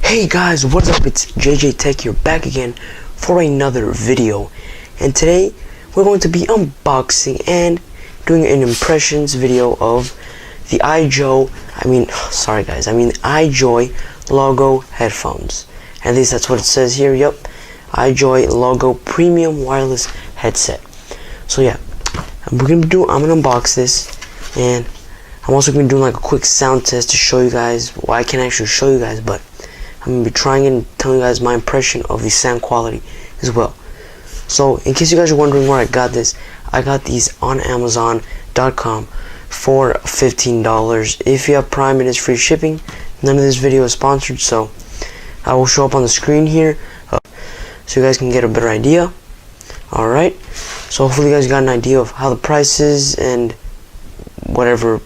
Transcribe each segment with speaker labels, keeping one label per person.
Speaker 1: Hey guys, what's up? It's JJ Tech here, back again for another video. And today we're going to be unboxing and doing an impressions video of the Ijoy Logo headphones. At least that's what it says here. Yep, Ijoy Logo premium wireless headset. So yeah, I'm gonna unbox this, and I'm also gonna be doing like a quick sound test to show you guys. Well, I can actually show you guys, but I'm going to be trying and telling you guys my impression of the sound quality as well. So, in case you guys are wondering where I got this, I got these on Amazon.com for $15. If you have Prime, it is free shipping. None of this video is sponsored, so I will show up on the screen here so you guys can get a better idea. Alright, so hopefully you guys got an idea of how the price is and whatever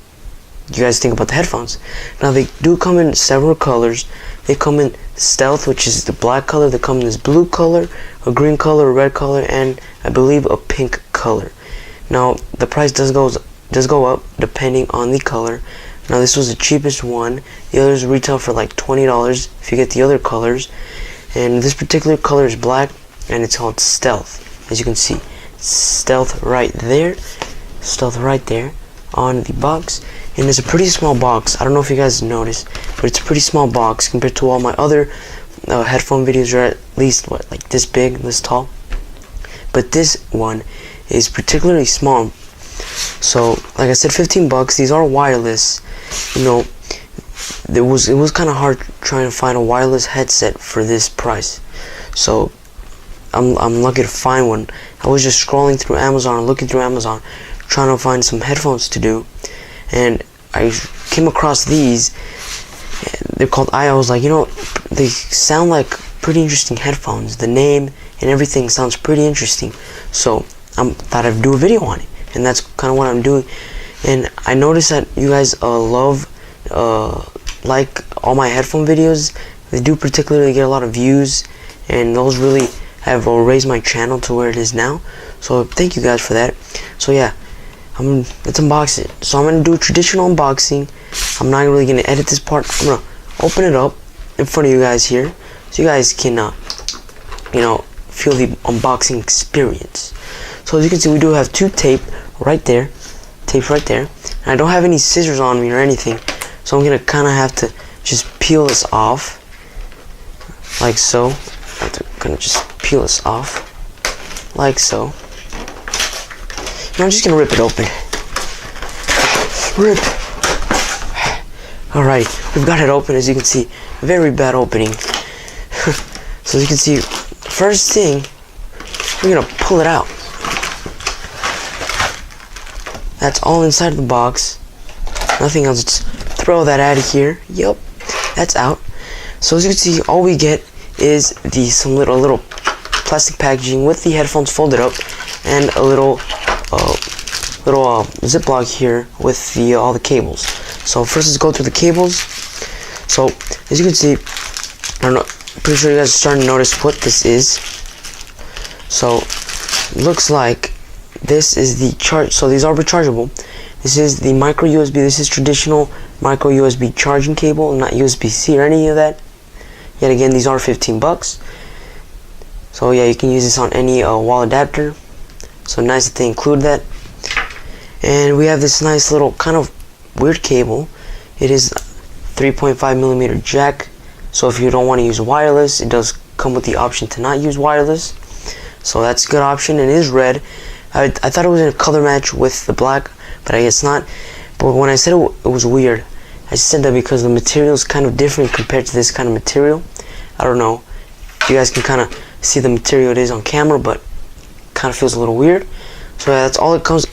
Speaker 1: you guys think about the headphones. Now, they do come in several colors. They come in stealth, which is the black color. They come in this blue color, a green color, a red color, and I believe a pink color. Now, the price does go up depending on the color. Now, this was the cheapest one. The others retail for like $20 if you get the other colors. And this particular color is black, and it's called stealth. As you can see, stealth right there on the box. And it's a pretty small box. I don't know if you guys noticed, but it's a pretty small box compared to all my other headphone videos are at least like this big, this tall. But this one is particularly small. So like I said, $15. These are wireless. You know, it was kind of hard trying to find a wireless headset for this price. So I'm lucky to find one. I was just scrolling through Amazon, looking through Amazon, trying to find some headphones to do, and I came across these. They're called I was like, you know, they sound like pretty interesting headphones. The name and everything sounds pretty interesting, so I thought I'd do a video on it, and that's kind of what I'm doing. And I noticed that you guys like all my headphone videos. They do particularly get a lot of views, and those really have raised my channel to where it is now, so thank you guys for that. So yeah, let's unbox it. So I'm gonna do a traditional unboxing. I'm not really gonna edit this part. I'm gonna open it up in front of you guys here, so you guys can, you know, feel the unboxing experience. So as you can see, we do have two tape right there, and I don't have any scissors on me or anything, so I'm gonna kind of have to just peel this off, like so. I'm gonna just peel this off, like so. I'm just gonna rip it open. Rip. Alright, we've got it open. As you can see, very bad opening. So as you can see, first thing, we're gonna pull it out. That's all inside the box. Nothing else. Just throw that out of here. Yep, that's out. So as you can see, all we get is some little plastic packaging with the headphones folded up, and a little Ziploc here with all the cables. So first, let's go through the cables. So as you can see, I don't know, pretty sure you guys are starting to notice what this is. So looks like this is the charge. So these are rechargeable. This is the micro USB. This is traditional micro USB charging cable, not USB-C or any of that. Yet again, these are $15. So yeah, you can use this on any wall adapter. So nice that they include that. And we have this nice little kind of weird cable. It is 3.5mm jack. So if you don't want to use wireless, it does come with the option to not use wireless. So that's a good option, and it is red. I thought it was in a color match with the black, but I guess not. But when I said it was weird, I said that because the material is kind of different compared to this kind of material. I don't know if you guys can kind of see the material it is on camera, but kind of feels a little weird. So yeah, that's all it comes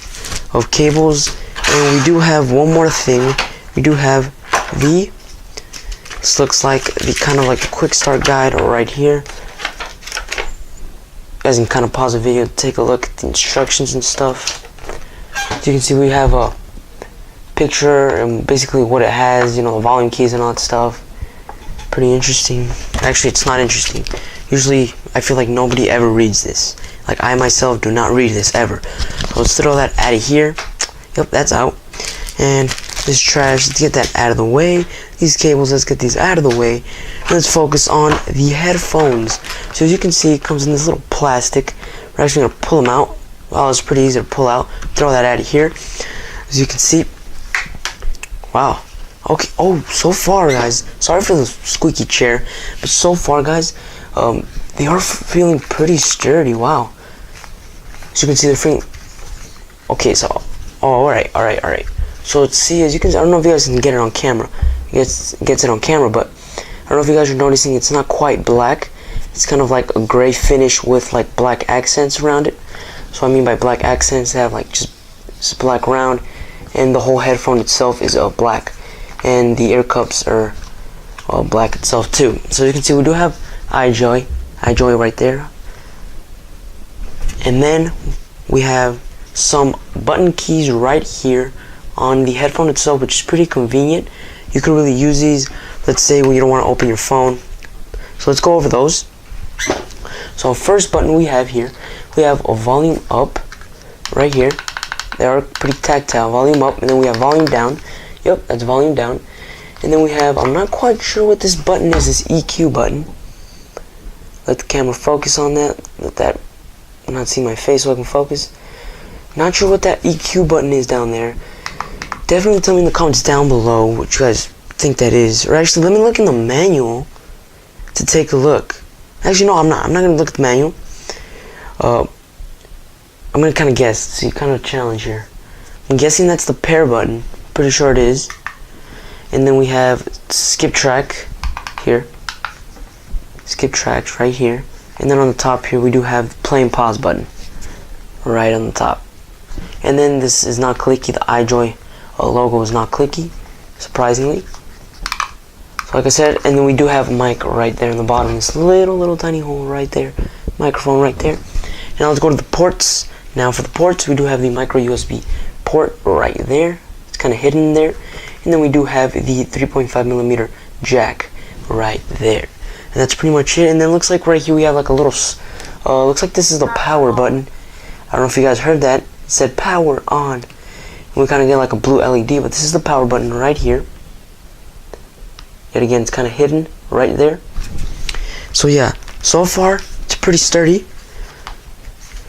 Speaker 1: of cables. And we do have one more thing. We do have this looks like the kind of like a quick start guide right here. You guys can kind of pause the video to take a look at the instructions and stuff. As you can see, we have a picture and basically what it has, you know, the volume keys and all that stuff. Pretty interesting. Actually, it's not interesting. Usually I feel like nobody ever reads this. Like, I myself do not read this ever. So let's throw that out of here. Yep, that's out. And this trash. Let's get that out of the way. These cables, let's get these out of the way. Let's focus on the headphones. So as you can see, it comes in this little plastic. We're actually going to pull them out. Well, it's pretty easy to pull out. Throw that out of here. As you can see, wow. Okay, oh, so far, guys, sorry for the squeaky chair, but so far, guys, they are feeling pretty sturdy. Wow. As you can see, they're feeling, okay, so, oh, alright. So let's see, as you can see, I don't know if you guys can get it on camera. Gets it on camera, but I don't know if you guys are noticing, it's not quite black. It's kind of like a gray finish with like black accents around it. So I mean by black accents, they have like just black round, and the whole headphone itself is black, and the ear cups are black itself too. So you can see we do have Ijoy right there, and then we have some button keys right here on the headphone itself, which is pretty convenient. You can really use these, let's say when you don't want to open your phone. So let's go over those. So first button we have here, we have a volume up right here. They are pretty tactile. Volume up, and then we have volume down. Yep, that's volume down. And then we have, I'm not quite sure what this button is, this EQ button. Let the camera focus on that. I'm not seeing my face so I can focus. Not sure what that EQ button is down there. Definitely tell me in the comments down below what you guys think that is. Or actually, let me look in the manual to take a look. Actually, no, I'm not gonna look at the manual. I'm gonna kind of guess. See, kind of challenge here. I'm guessing that's the pair button. Pretty sure it is. And then we have skip track here. Skip tracks right here. And then on the top here, we do have play and pause button right on the top. And then this is not clicky. The Ijoy logo is not clicky, surprisingly. So like I said, and then we do have a mic right there in the bottom. This little tiny hole right there. Microphone right there. Now let's go to the ports. Now for the ports, we do have the micro USB port right there. It's kind of hidden there. And then we do have the 3.5mm jack right there. And that's pretty much it. And then looks like right here we have like a little, looks like this is the power button. I don't know if you guys heard that. It said power on. And we kind of get like a blue LED, but this is the power button right here. Yet again, it's kind of hidden right there. So yeah, so far it's pretty sturdy.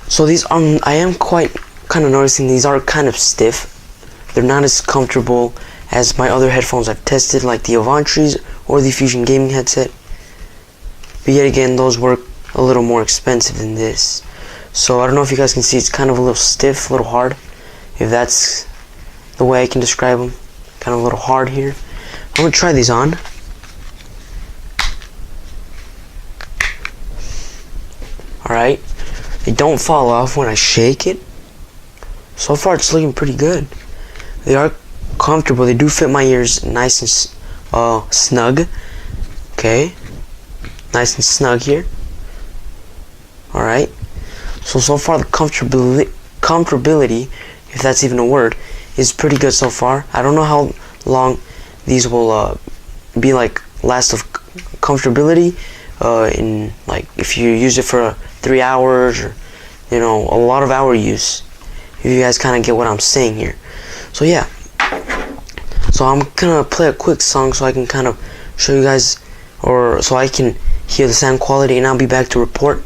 Speaker 1: So these are, I am kind of noticing these are kind of stiff. They're not as comfortable as my other headphones I've tested, like the Avantries or the Fusion gaming headset. But yet again, those were a little more expensive than this. So I don't know if you guys can see, it's kind of a little stiff, a little hard. If that's the way I can describe them. Kind of a little hard here. I'm going to try these on. Alright. They don't fall off when I shake it. So far it's looking pretty good. They are comfortable. They do fit my ears nice and snug. Okay. Nice and snug here. Alright. So far the comfortability, if that's even a word, is pretty good so far. I don't know how long these will be like last of comfortability in like if you use it for 3 hours or you know a lot of hour use. If you guys kind of get what I'm saying here. So yeah. So I'm gonna play a quick song so I can kind of show you guys, or so I can hear the sound quality, and I'll be back to report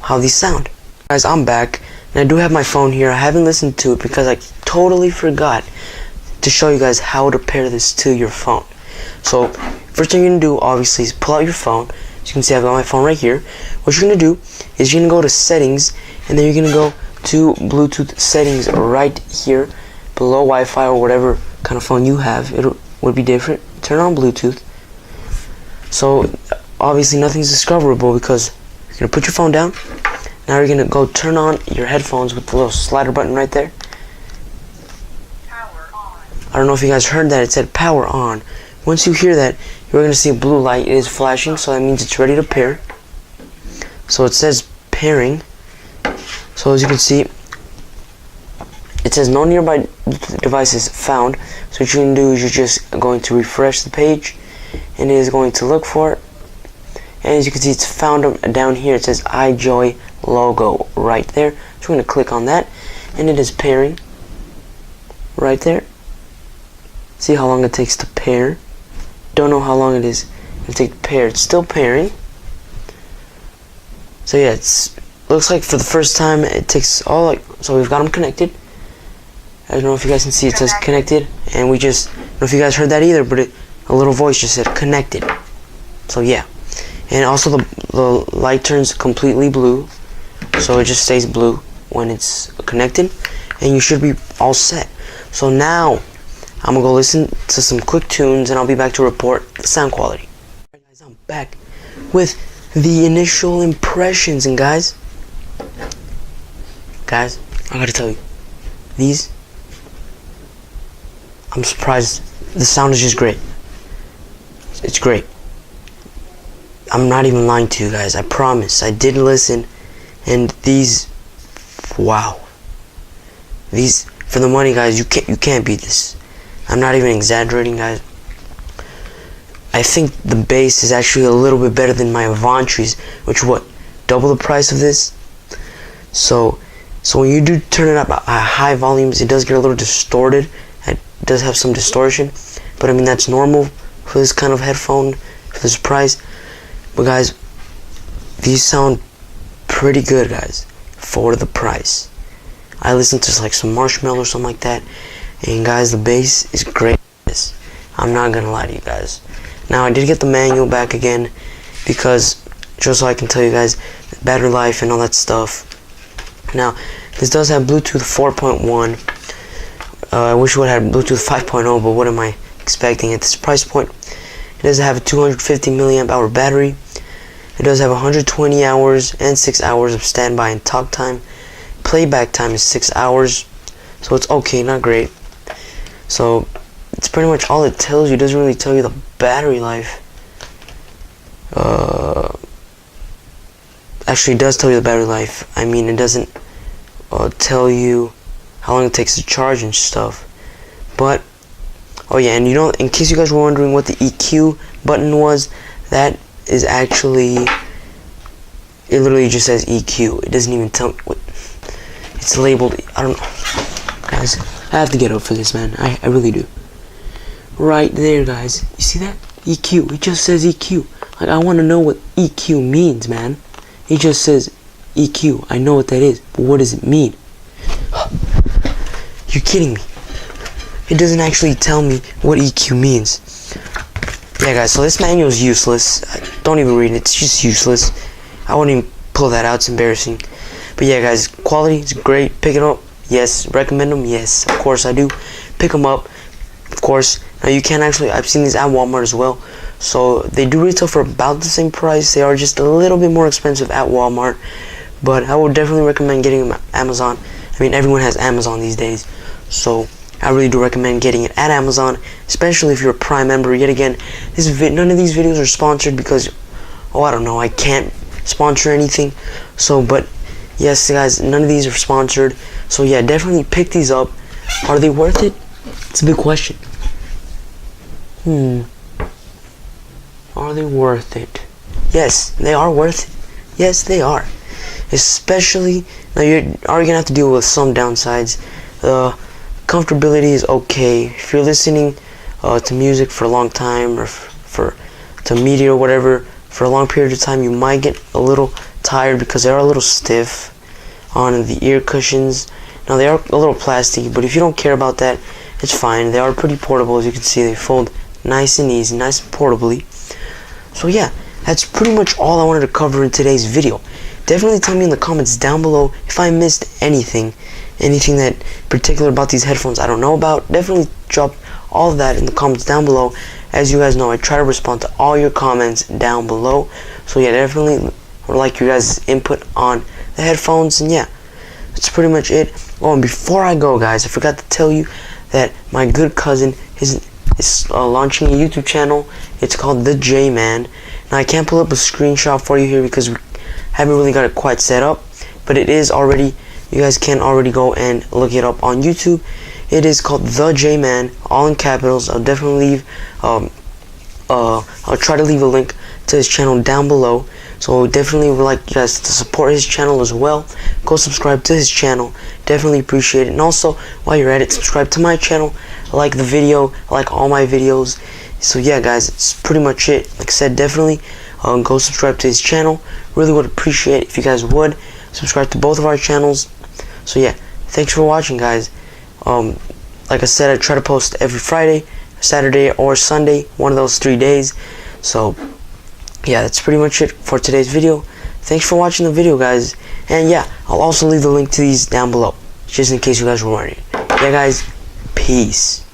Speaker 1: how these sound. Guys, I'm back, and I do have my phone here. I haven't listened to it because I totally forgot to show you guys how to pair this to your phone. So first thing you're gonna do obviously is pull out your phone. As you can see, I've got my phone right here. What you're gonna do is you're gonna go to settings, and then you're gonna go to Bluetooth settings right here below Wi-Fi or whatever kind of phone you have. It would be different. Turn on Bluetooth. So obviously nothing's discoverable because you're gonna put your phone down. Now you're gonna go turn on your headphones with the little slider button right there.
Speaker 2: Power on.
Speaker 1: I don't know if you guys heard that. It said power on. Once you hear that, you're gonna see a blue light. It is flashing, so that means it's ready to pair. So it says pairing. So as you can see, it says no nearby devices found. So what you're going to do is you're just going to refresh the page, and it is going to look for it. And as you can see, it's found down here. It says Ijoy Logo right there. So we're going to click on that, and it is pairing right there. See how long it takes to pair. Don't know how long it is to take to pair. It's still pairing. So yeah, it's looks like for the first time it takes all like, so we've got them connected. I don't know if you guys can see it says connected, and we just, I don't know if you guys heard that either, but a little voice just said connected. So yeah, and also the light turns completely blue, so it just stays blue when it's connected, and you should be all set. So now I'm gonna go listen to some quick tunes, and I'll be back to report the sound quality. Alright guys, I'm back with the initial impressions, and guys, I gotta tell you, these, I'm surprised. The sound is just great. It's great. I'm not even lying to you guys. I promise. I did listen, and these, wow. These, for the money, guys, you can't beat this. I'm not even exaggerating, guys. I think the bass is actually a little bit better than my Avantries, which what, double the price of this. So when you do turn it up at high volumes, it does get a little distorted. It does have some distortion, but I mean that's normal for this kind of headphone for this price. But guys, these sound pretty good, guys, for the price. I listened to like some Marshmallow or something like that, and guys, the bass is great. I'm not gonna lie to you guys. Now I did get the manual back again because just so I can tell you guys battery life and all that stuff. Now this does have Bluetooth 4.1. I wish it would have had Bluetooth 5.0, but what am I expecting at this price point? It does have a 250 milliamp hour battery. It does have 120 hours and 6 hours of standby and talk time. Playback time is 6 hours, so it's okay, not great. So it's pretty much all it tells you. It doesn't really tell you the battery life. Actually, it does tell you the battery life. I mean, it doesn't tell you how long it takes to charge and stuff. But oh yeah, and you know, in case you guys were wondering what the EQ button was, that is actually, it literally just says EQ. It doesn't even tell me what it's labeled. I don't know, guys. I have to get up for this, man. I really do. Right there, guys. You see that? EQ. It just says EQ. Like, I want to know what EQ means, man. It just says EQ. I know what that is, but what does it mean? You're kidding me. It doesn't actually tell me what EQ means. Yeah, guys, so this manual is useless. Don't even read it. It's just useless. I wouldn't even pull that out. It's embarrassing. But yeah, guys, quality is great. Pick it up. Yes. Recommend them. Yes, of course I do. Pick them up. Of course. Now you can actually, I've seen these at Walmart as well. So they do retail for about the same price. They are just a little bit more expensive at Walmart. But I would definitely recommend getting them at Amazon. I mean, everyone has Amazon these days. So I really do recommend getting it at Amazon, especially if you're a Prime member. Yet again, none of these videos are sponsored because, oh, I don't know, I can't sponsor anything. So, but yes, guys, none of these are sponsored. So yeah, definitely pick these up. Are they worth it? It's a big question. Are they worth it? Yes, they are worth it. Yes, they are. Especially, now you're gonna have to deal with some downsides. Comfortability is okay. If you're listening to music for a long time, or to media or whatever for a long period of time, you might get a little tired because they are a little stiff on the ear cushions. Now they are a little plasticky, but if you don't care about that, it's fine. They are pretty portable, as you can see. They fold nice and easy, nice and portably. So yeah, that's pretty much all I wanted to cover in today's video. Definitely tell me in the comments down below if I missed anything that particular about these headphones I don't know about. Definitely drop all of that in the comments down below. As you guys know, I try to respond to all your comments down below. So yeah, definitely would like your guys' input on the headphones. And yeah, that's pretty much it. Oh, and before I go, guys, I forgot to tell you that my good cousin is launching a YouTube channel. It's called The J Man. Now I can't pull up a screenshot for you here because we haven't really got it quite set up, but it is already, you guys can already go and look it up on YouTube. It is called The J Man, all in capitals. I'll definitely leave I'll try to leave a link to his channel down below So definitely would like you guys to support his channel as well. Go subscribe to his channel. Definitely appreciate it. And also, while you're at it, subscribe to my channel. Like the video, like all my videos. So yeah, guys, it's pretty much it. Like I said, definitely go subscribe to his channel. Really would appreciate it if you guys would subscribe to both of our channels. So yeah, thanks for watching, guys. Like I said, I try to post every Friday, Saturday, or Sunday, one of those 3 days. So yeah, that's pretty much it for today's video. Thanks for watching the video, guys. And yeah, I'll also leave the link to these down below, just in case you guys were wondering. Yeah, guys, peace.